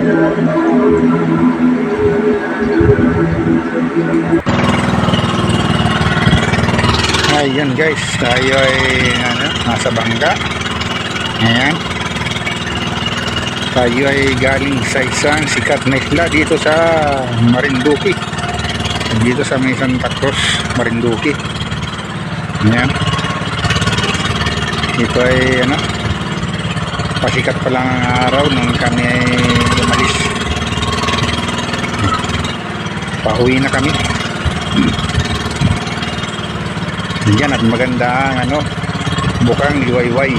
Ayun guys, tayo ay nasa bangka. Ayan, tayo ay galing sa isang sikat na isla dito sa Marinduque, dito sa may Santa Cruz, Marinduque. Ayan, dito ay pasikat pa lang ang araw nung kami ay umalis. Pauwi na kami. Diyan at maganda ang bukang liwayway.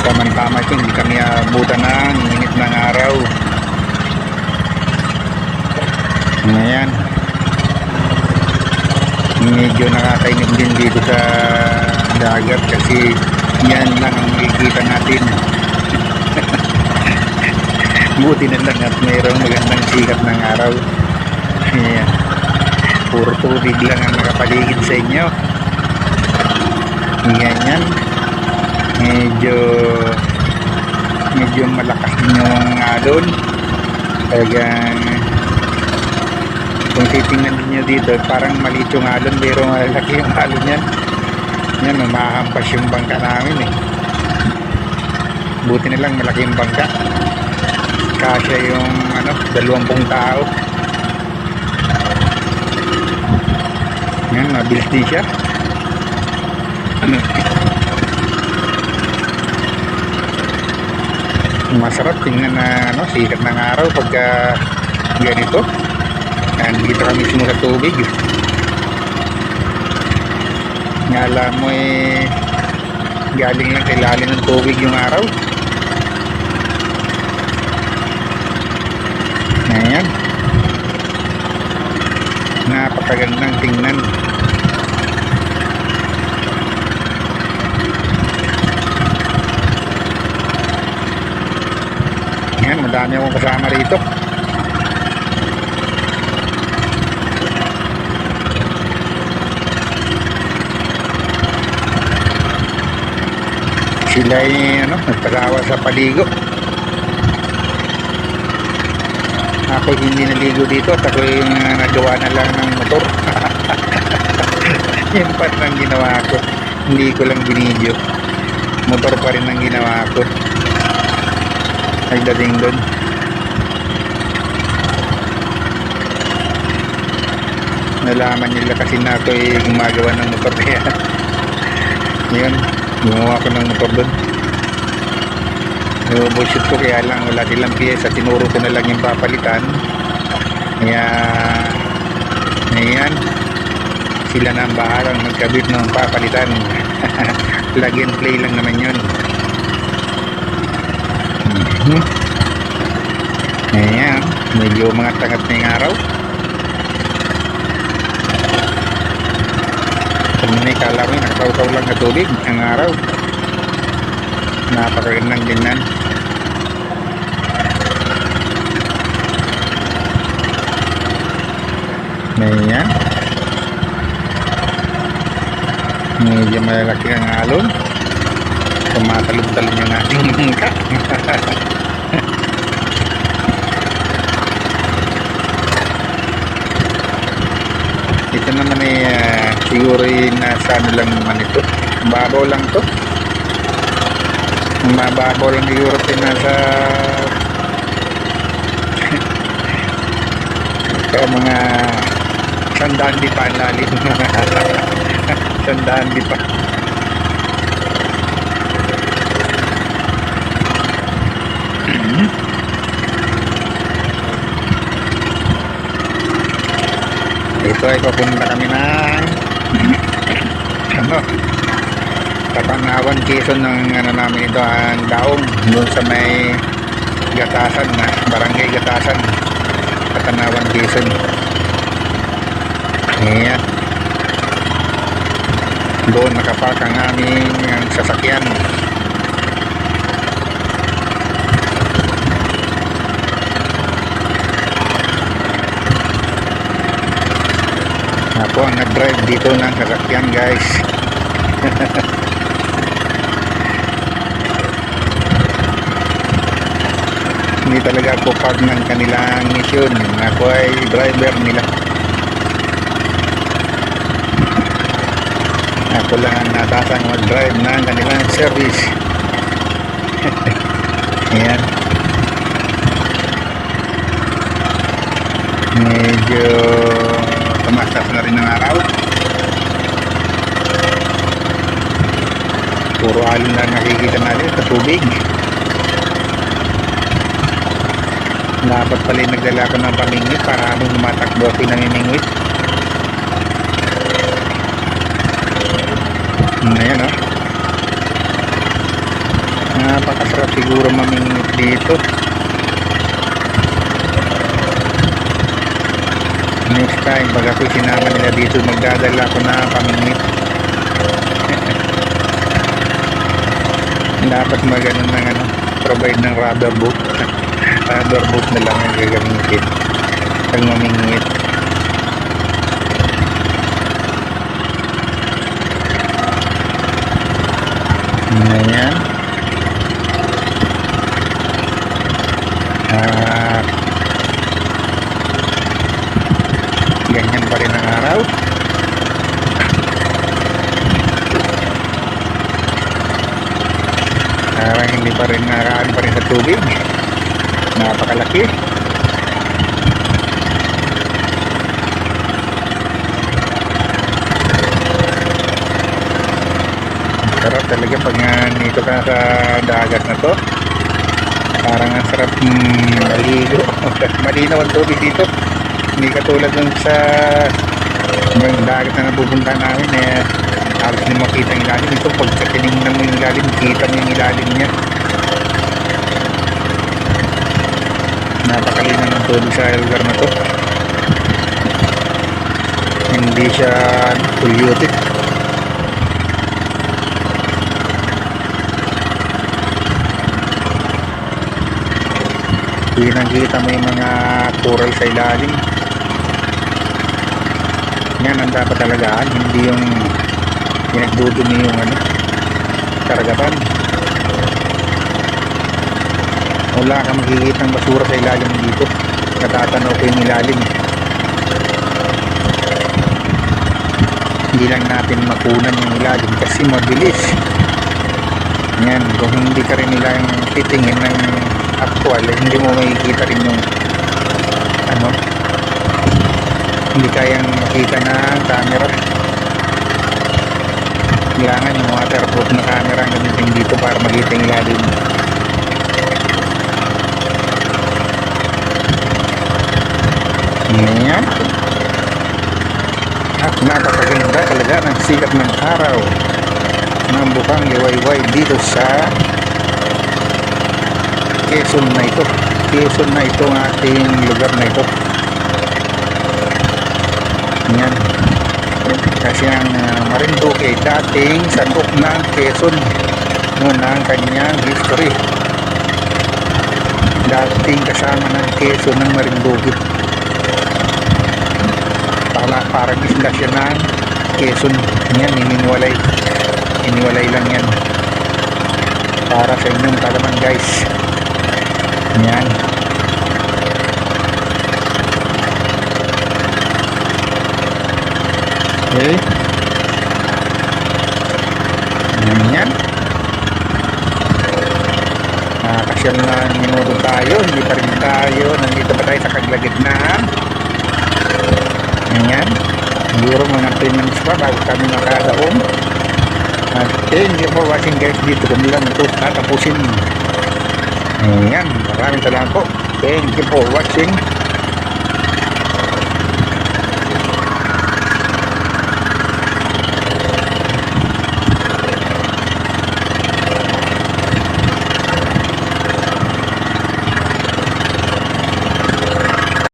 Tama-tama ito, hindi kami abutan ng init ng araw. Ayan, medyo nakakainip din dito sa dagat kasi yan lang ang makikita natin. Buti na lang at mayroong magandang sikat ng araw. Ayan, puro tubig lang ang nakapaligid sa inyo. Yan, medyo malakas yung alon. Talagang kung titingnan niyo dito, parang maliit yung alon pero malaki yung alon yan. Yan, mahampas yung bangka namin Buti na lang malaki yung bangka, kasya yung 20 tao. Yan, mabilis din siya. Masarap tingnan na sikat ng araw pagka ganito. Dito kami mismo sa tubig. Ngala mo galing lang kay lalim ng tubig yung araw. Ayan, napakagandang tingnan. Ayan, madami akong kasama rito. Sila ay nagpagawa sa paligo. Ako hindi naligo dito at ako yung nagawa na lang ng motor. Yung part ng ginawa ko, hindi ko lang binidyo. Motor pa rin ang ginawa ko. Ay dating doon. Nalaman nila kasi na ako ay gumagawa ng motor. Kaya yun, gumawa ko ng motor doon. Bullshit ko, kaya lang wala silang piyesa, tinuro ko na lang yung papalitan. Kaya ayan, sila na ang bahalang magkabit ng papalitan. Plug and play lang naman yun. Ayan, medyo mga tangat na yung araw. Kanina kala mo nakataw-taw lang na tubig ang araw. Napakagandang tingnan. Ayan, medyo malalaki ang alon. Tumatalon-talon yung ating bangka. Ito naman siguro nasa lang naman ito. Babaw lang to. Mababaw lang siguro ito, nasa mga 100 di pa ang lalim. 100 di pa. Ito ay papunta kami ng Kapanawan, Quezon ng namin ito, ang Daong, doon sa may Gatasan na barangay Gatasan, Kapanawan, Quezon. Ayan, doon nakapark ang aming sasakyan. Ako ang nag-drive dito ng sasakyan, guys. Hindi talaga ako part ng kanilang mission. Ako ay driver nila. Ako lang ang natasang mag-drive ng kanilang service. Ayan. Medyo tumasas na rin ang araw. Puro alon lang nakikita natin sa tubig. Dapat pala yung nagdala ko ng pamingwit para habang lumatakbo ako namimingwit. Ayan o. Napakasarap siguro mamingwit dito. Next time pag ako'y sinama nila dito, magdadala ko na pamingwit. Dapat maganon ng provide ng rubber boot. Rubber boot na lang ang gagamitin pag mamingwit. Ayan. Ganyan pa rin ang araw. Parang hindi pa rin nakaan pa rin sa tubig. Napakalaki. Sarap talaga pag nito ka sa dagat na to. Parang ang sarap maligo. Malinaw ang tubig dito. Hindi katulad dun sa dagat na napupunta namin halos hindi makita ang ilalim. Ito pag sa tinignan mo yung ilalim, kita mo yung ilalim niya. Napakalinaw ng tubig sa lugar na to. Hindi siya polluted. Kita mo yung mga coral sa ilalim. Yan ang dapat talagaan, hindi yung pinagdudumi yung karagatan. Wala kang makikita ng basura sa ilalim dito. Natatanaw ko yung ilalim. Hindi lang natin makunan yung ilalim kasi mabilis. Yan, kung hindi ka rin nila yung titingin ng actual, hindi mo makikita rin yung hindi kayang makita ng camera. Kailangan yung waterproof na camera ang gamitin dito para makita yung ilalim. Ayan. At napakaganda talaga ng sikat ng araw ng bukang liwayway dito sa Quezon na ito. Quezon na ito ang ating lugar na ito. Yan. Kasi ang Marinduque dating sakop ng Quezon noon ang kanyang history. Dating kasama ng Quezon ng Marinduque. Parang isla siya ng Quezon. Yan, iniwalay. Iniwalay lang yan. Para sa inyong kalaman guys. Yan. Okay. Yan. Kasyal na minuto tayo. Hindi pa rin tayo. Nandito pa tayo sa kaglagitnaan. Yan. Siguro mga 10 minutes pa bago kami makadaon. At thank you for watching guys. Dito kami lang ito tatapusin. Ayan. Maraming salamat po. Thank you for watching.